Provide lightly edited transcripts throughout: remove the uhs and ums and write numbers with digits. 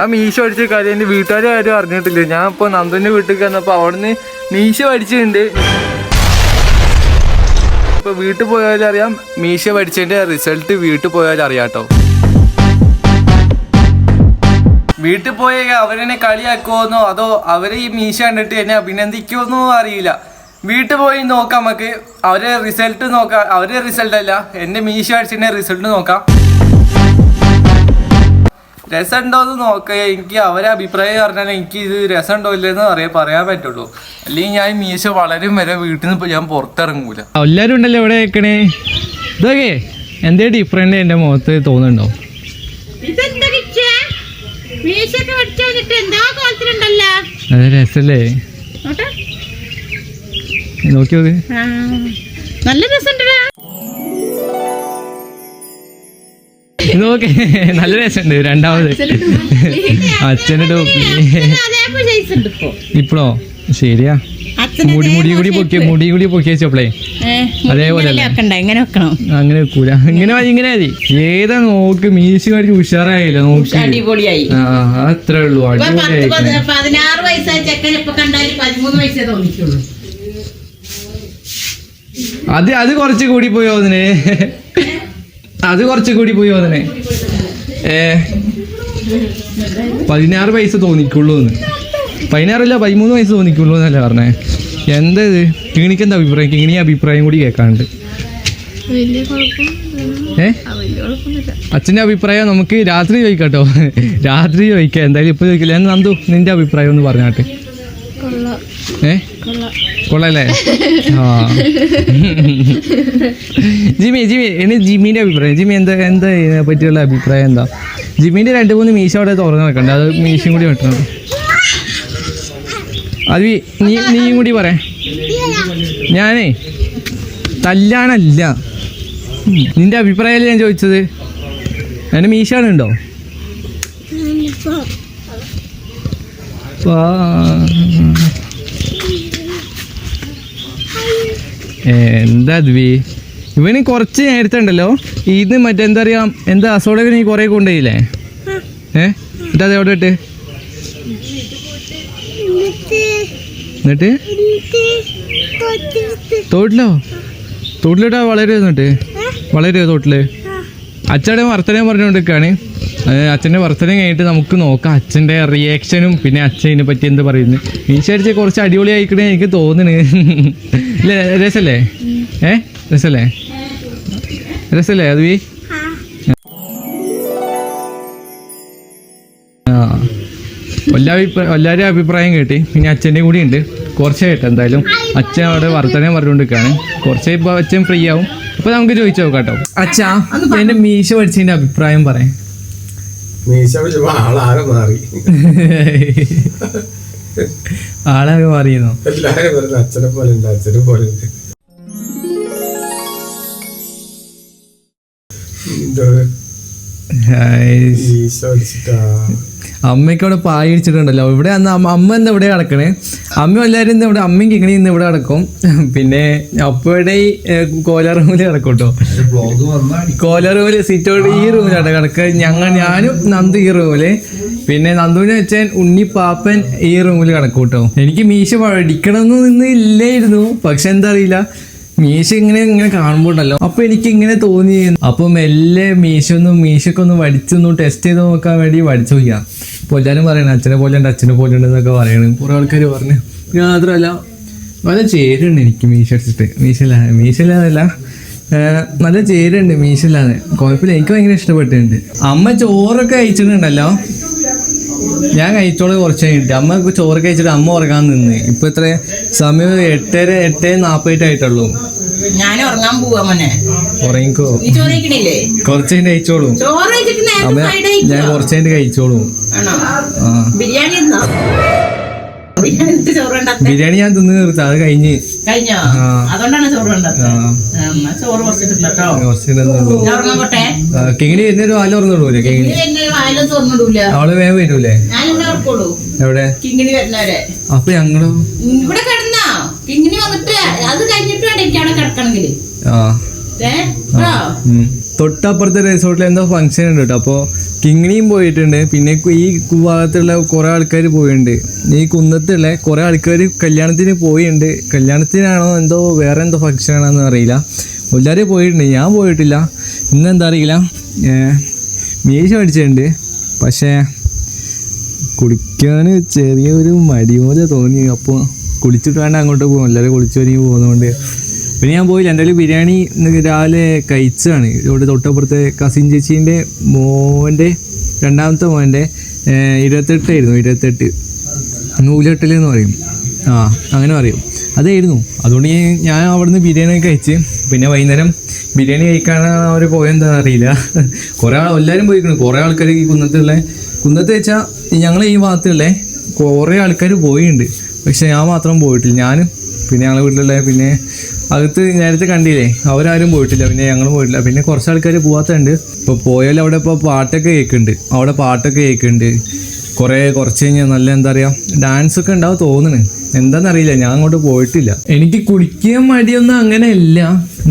ആ മീശ പഠിച്ച കാര്യം എൻ്റെ വീട്ടുകാർ ആരും അറിഞ്ഞിട്ടില്ല. ഞാൻ ഇപ്പോൾ നന്ദുവിൻ്റെ വീട്ടിൽ വന്നപ്പോൾ അവിടുന്ന് മീശ പഠിച്ചിട്ടുണ്ട്. ഇപ്പോൾ വീട്ടിൽ പോയാലും അറിയാം, മീശ പഠിച്ചതിൻ്റെ റിസൾട്ട് വീട്ടിൽ പോയാലും അറിയാം കേട്ടോ. വീട്ടിൽ പോയ അവരെന്നെ കളിയാക്കുമെന്നോ അതോ അവർ ഈ മീശ കണ്ടിട്ട് എന്നെ അഭിനന്ദിക്കുമെന്നോ അറിയില്ല. വീട്ടിൽ പോയി നോക്കാം, നമുക്ക് അവരെ റിസൾട്ട് നോക്കാം. അവരുടെ റിസൾട്ട് അല്ല, എൻ്റെ മീശ പഠിച്ചതിൻ്റെ റിസൾട്ട് നോക്കാം. രസമുണ്ടോ എന്ന് നോക്കുക. എനിക്ക് അവരെ അഭിപ്രായം പറഞ്ഞാൽ എനിക്ക് ഇത് രസമുണ്ടോ ഇല്ലെന്ന് പറയാൻ പറ്റുള്ളൂ. അല്ലെങ്കിൽ ഞാൻ മീശ വളരും വരെ വീട്ടിൽ നിന്ന് ഞാൻ പുറത്തിറങ്ങൂല. എല്ലാവരും ഉണ്ടല്ലോ ഇവിടെ വെക്കണേ. ഇതൊക്കെ എന്തേ ഡിഫറെന്റ് എൻ്റെ മുഖത്ത് തോന്നുന്നുണ്ടോ? അതെ, രസല്ലേ? നോക്കി നോക്ക്, നല്ല രസമുണ്ട്. നോക്കെ നല്ല രസമുണ്ട്. രണ്ടാമത് അച്ഛൻ്റെ ടോപ്പി ഇപ്പോഴോ? ശരിയാ, മുടി കൂടി പൊക്കി വെച്ചപ്പോളേ അതേപോലെ അങ്ങനെ വെക്കൂല. ഇങ്ങനെ മതി. ഏതാ നോക്ക്, മീശ കാണിച്ച് ഉഷാറായില്ല. നോക്കി അത്രേ ഉള്ളൂ. അത് കുറച്ച് കൂടി പോയോ അതിന്? അത് കുറച്ച് കൂടി പോയി അതിനെ 16 വയസ്സ് തോന്നിക്കുള്ളൂ എന്ന്. 16 13 വയസ്സ് തോന്നിക്കുള്ളൂ എന്നല്ല പറഞ്ഞേ. എന്താ ഇത്? കിണിക്ക് എന്താ അഭിപ്രായം? കിണി അഭിപ്രായം കൂടി കേൾക്കാണ്ട്. അച്ഛൻ്റെ അഭിപ്രായം നമുക്ക് രാത്രി ചോദിക്കാട്ടോ. രാത്രി ചോദിക്കാം, എന്തായാലും ഇപ്പൊ ചോദിക്കില്ല. നന്ദു, നിന്റെ അഭിപ്രായം ഒന്ന് പറഞ്ഞാട്ടെ. കൊള്ളല്ലേ? ആ ജിമ്മി ഇനി ജിമ്മിന്റെ അഭിപ്രായം. ജിമ്മി എന്താ ഇതിനെ പറ്റിയുള്ള അഭിപ്രായം എന്താ? ജിമ്മിന്റെ 2-3 മീശ അവിടെ തുറന്ന് വെക്കണ്ടേ? അത് മീശയും കൂടി വെട്ടണം. അത് നീയും കൂടി പറയാം. ഞാനേ തല്ലാനല്ല, നിന്റെ അഭിപ്രായമല്ലേ ഞാൻ ചോദിച്ചത്. എൻ്റെ മീശാണുണ്ടോ? എന്താ ദ്വി, ഇവന് കുറച്ച് നേരത്തെ ഉണ്ടല്ലോ ഇത് മറ്റെന്താ പറയാ, എന്താ അസോടൊക്കെ നീ കുറെ കൊണ്ടുപോയില്ലേ? എന്നിട്ട് അത് എവിടെ ഇട്ട്? എന്നിട്ട് തോട്ടിലിട്ടാ വളരുമോ തോട്ടില്? അച്ഛൻ്റെ വർത്തനം പറഞ്ഞുകൊണ്ടിരിക്കുകയാണ്. അച്ഛൻ്റെ വർത്തനം കഴിഞ്ഞിട്ട് നമുക്ക് നോക്കാം അച്ഛൻ്റെ റിയാക്ഷനും പിന്നെ അച്ഛനെ പറ്റി എന്ത് പറയുന്നു. മീശടിച്ച് കുറച്ച് അടിപൊളി ആയിക്കണേ എനിക്ക് തോന്നണ്. ഇല്ല, രസല്ലേ? രസല്ലേ അത്? എല്ലാവരും അഭിപ്രായം കേട്ടി. പിന്നെ അച്ഛൻ്റെ കൂടി ഉണ്ട് കുറച്ച് കേട്ടോ. എന്തായാലും അച്ഛൻ അവിടെ വർത്തനം പറഞ്ഞുകൊണ്ടിരിക്കുകയാണ്. കുറച്ച് ഇപ്പോൾ അച്ഛൻ ഫ്രീ ആവും. അപ്പോൾ നമുക്ക് ചോദിച്ചു നോക്കാം കേട്ടോ. അച്ഛാ, എൻ്റെ മീശ പഠിച്ചതിൻ്റെ അഭിപ്രായം പറയാം. ആളാകെ മാറിയെന്നോ? അച്ഛനെ പോലെ ഉണ്ട്, അച്ഛനെ പോലെ ഉണ്ട്. അമ്മയ്ക്ക് അവിടെ പായ ഇടിച്ചിട്ടുണ്ടല്ലോ. ഇവിടെ അമ്മ എന്താ ഇവിടെ കിടക്കണേ? അമ്മ എല്ലാവരും ഇന്ന് ഇവിടെ, അമ്മയും കിങ്ങണി ഇന്ന് ഇവിടെ കിടക്കും. പിന്നെ അപ്പയുടെ കോല റൂമിൽ കിടക്കും കേട്ടോ. കോല റൂമില് സീറ്റോട് ഈ റൂമിലാണ് കിടക്കുക. ഞാനും നന്ദു ഈ റൂമില്, പിന്നെ നന്ദുവിനെ വെച്ചാൽ ഉണ്ണിപ്പാപ്പൻ ഈ റൂമിൽ കിടക്കും കേട്ടോ. എനിക്ക് മീശ പഠിക്കണമെന്ന് ഇല്ലായിരുന്നു, പക്ഷെ എന്താ അറിയില്ല, മീശ ഇങ്ങനെ കാണുമ്പോൾ ഉണ്ടല്ലോ, അപ്പൊ എനിക്ക് ഇങ്ങനെ തോന്നി. അപ്പൊ മെല്ലെ മീശക്കൊന്ന് വടിച്ചൊന്ന് ടെസ്റ്റ് ചെയ്ത് നോക്കാൻ വേണ്ടി വടിച്ചു നോക്കിയാ. അപ്പോൾ എല്ലാവരും പറയണേ അച്ഛനെ പോലെ ഉണ്ട് എന്നൊക്കെ പറയണേ. കുറെ ആൾക്കാർ പറഞ്ഞു. മാത്രമല്ല നല്ല ചേരുണ്ട് എനിക്ക് മീശ അടിച്ചിട്ട്. മീശയില്ലാതല്ല, നല്ല ചേരുണ്ട് മീശയില്ലാതെ. കുഴപ്പമില്ല, എനിക്ക് ഭയങ്കര ഇഷ്ടപ്പെട്ടിട്ടുണ്ട്. അമ്മ ചോറൊക്കെ കഴിച്ചിട്ടുണ്ടല്ലോ. ഞാൻ കഴിച്ചോളെ കുറച്ച് കഴിഞ്ഞിട്ട് അമ്മ ചോറ് കഴിച്ചിട്ട് അമ്മ ഉറങ്ങാൻ നിന്ന്. ഇപ്പൊ ഇത്ര സമയം 8:40 ആയിട്ടുള്ളൂ. ഉറങ്ങിക്കോ, കുറച്ച് കഴിഞ്ഞ് കഴിച്ചോളൂ. അമ്മ ഞാൻ കുറച്ച് കഴിഞ്ഞിട്ട് കഴിച്ചോളൂ. ബിരിയാണി ഞാൻ തിന്ന് തീർത്ത, അത് കഴിഞ്ഞ് കിങ്ങിണി എന്നൊരു വാല തുറന്നിടൂലേ? കിങ്ങിണി അവള് വേഗം വരൂലേ? എവിടെ? അപ്പൊ ഞങ്ങളോ തൊട്ടപ്പുറത്തെ റിസോർട്ടിൽ എന്തോ ഫംഗ്ഷൻ ഉണ്ട് കേട്ടോ. അപ്പോൾ കിങ്ങിണിയും പോയിട്ടുണ്ട്. പിന്നെ ഈ ഭാഗത്തുള്ള കുറേ ആൾക്കാർ പോയിട്ടുണ്ട്. ഈ കുന്നത്തുള്ള കുറേ ആൾക്കാർ കല്യാണത്തിന് പോയിട്ടുണ്ട്. കല്യാണത്തിനാണോ എന്തോ വേറെ എന്തോ ഫംഗ്ഷൻ ആണെന്ന് അറിയില്ല. എല്ലാവരും പോയിട്ടുണ്ട്, ഞാൻ പോയിട്ടില്ല. ഇന്നെന്താ അറിയില്ല, മീശ മേടിച്ചിട്ടുണ്ട്. പക്ഷേ കുളിക്കാൻ ചെറിയൊരു മടി പോലെ തോന്നി. അപ്പോൾ കുളിച്ചിട്ട് വേണ്ട അങ്ങോട്ട് പോകും, എല്ലാവരും കുളിച്ചു ഒരുങ്ങി പോകുന്നതുകൊണ്ട് പിന്നെ ഞാൻ പോയില്ല. എന്തായാലും ബിരിയാണി രാവിലെ കഴിച്ചതാണ്. ഇവിടെ തൊട്ടപ്പുറത്തെ കസിൻ ചേച്ചീൻ്റെ മോൻ്റെ രണ്ടാമത്തെ മോൻ്റെ 28 നൂലെട്ടൽ എന്ന് പറയും, അങ്ങനെ പറയും, അതായിരുന്നു. അതുകൊണ്ട് ഞാൻ അവിടുന്ന് ബിരിയാണി കഴിച്ച്. പിന്നെ വൈകുന്നേരം ബിരിയാണി കഴിക്കാനാണ് അവർ പോയെന്താണെന്ന് അറിയില്ല. എല്ലാവരും പോയിക്കണം. കുറേ ആൾക്കാർ ഈ കുന്നത്ത് വെച്ചാൽ ഞങ്ങൾ ഈ ഭാഗത്തുള്ള കുറേ ആൾക്കാർ പോയിട്ടുണ്ട്. പക്ഷെ ഞാൻ മാത്രം പോയിട്ടില്ല. ഞാനും പിന്നെ ഞങ്ങളെ വീട്ടിലുള്ള പിന്നെ അകത്ത് നേരത്തെ കണ്ടില്ലേ, അവരാരും പോയിട്ടില്ല. പിന്നെ ഞങ്ങളും പോയിട്ടില്ല. പിന്നെ കുറച്ച് ആൾക്കാർ പോകാത്തുണ്ട്. ഇപ്പോൾ പോയാലും അവിടെ ഇപ്പോൾ പാട്ടൊക്കെ കേൾക്കുന്നുണ്ട്. കുറച്ച് കഴിഞ്ഞാൽ നല്ല എന്താ പറയുക, ഡാൻസൊക്കെ ഉണ്ടാവും തോന്നുന്നു. എന്താണെന്നറിയില്ല, ഞാൻ അങ്ങോട്ട് പോയിട്ടില്ല. എനിക്ക് കുടിക്കാൻ മടിയൊന്നും അങ്ങനെ ഇല്ല.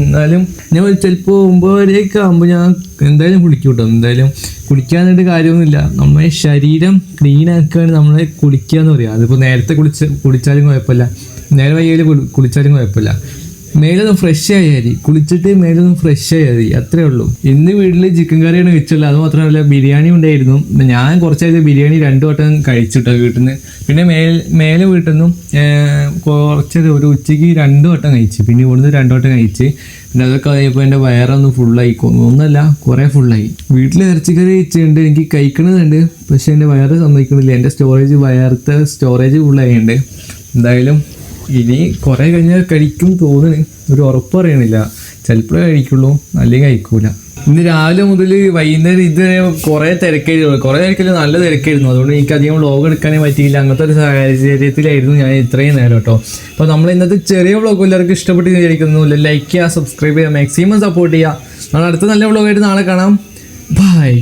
എന്നാലും ഞാൻ ചിലപ്പോൾ 9 ആകുമ്പോൾ ഞാൻ എന്തായാലും കുളിക്കും കേട്ടോ. എന്തായാലും കുളിക്കാനായിട്ട് കാര്യമൊന്നുമില്ല. നമ്മുടെ ശരീരം ക്ലീൻ ആക്കുകയാണ് നമ്മളെ കുളിക്കുക എന്ന് പറയുക. അതിപ്പോൾ നേരത്തെ കുളിച്ചാലും കുഴപ്പമില്ല, നേരെ വയ്യാൽ കുളിച്ചാലും കുഴപ്പമില്ല. മേലൊന്ന് ഫ്രഷ് ആയാൽ മതി, കുളിച്ചിട്ട് മേലൊന്ന് ഫ്രഷ് ആയാൽ മതി, അത്രേ ഉള്ളൂ. ഇന്ന് വീട്ടിൽ ചിക്കൻ കറിയാണ് വെച്ചുള്ളത്. അത് മാത്രമല്ല ബിരിയാണി ഉണ്ടായിരുന്നു. ഞാൻ കുറച്ചായിട്ട് ബിരിയാണി 2 വട്ടം കഴിച്ചിട്ടോ വീട്ടിൽ നിന്ന്. പിന്നെ മേലെ വീട്ടിൽ നിന്നും ഒരു ഉച്ചയ്ക്ക് 2 വട്ടം കഴിച്ച്. പിന്നെ ഇവിടുന്ന് 2 വട്ടം കഴിച്ച്. പിന്നെ അതൊക്കെ കഴിയപ്പോൾ എൻ്റെ വയറൊന്ന് ഫുള്ളായി. ഒന്നല്ല, കുറേ ഫുള്ളായി. വീട്ടിൽ ഇറച്ചിക്കറി കഴിച്ചിട്ടുണ്ട്, എനിക്ക് കഴിക്കണമെന്നുണ്ട്. പക്ഷേ എൻ്റെ വയറ് സമ്മതിക്കണില്ല. എൻ്റെ വയറത്തെ സ്റ്റോറേജ് ഫുള്ളായിട്ടുണ്ട്. എന്തായാലും ഇനി കുറേ കഴിഞ്ഞാൽ കഴിക്കും തോന്നുന്നു, ഒരു ഉറപ്പ് അറിയണില്ല. ചിലപ്പോഴേ കഴിക്കുള്ളൂ, അല്ലെങ്കിൽ കഴിക്കൂല. ഇന്ന് രാവിലെ മുതൽ വൈകുന്നേരം ഇതുവരെ കുറേ തിരക്കായിരുന്നു, നല്ല തിരക്കായിരുന്നു. അതുകൊണ്ട് എനിക്ക് അധികം വ്ളോഗ് എടുക്കാനേ പറ്റിയില്ല. അങ്ങനത്തെ ഒരു സാഹചര്യത്തിലായിരുന്നു ഞാൻ ഇത്രയും നേരം കേട്ടോ. അപ്പോൾ നമ്മൾ ഇന്നത്തെ ചെറിയ വ്ളോഗ് എല്ലാവർക്കും ഇഷ്ടപ്പെട്ട് വിചാരിക്കുന്നു. ലൈക്ക് ചെയ്യുക, സബ്സ്ക്രൈബ് ചെയ്യുക, മാക്സിമം സപ്പോർട്ട് ചെയ്യുക. നമ്മൾ അടുത്ത നല്ല വ്ളോഗായിട്ട് നാളെ കാണാം. ബൈ.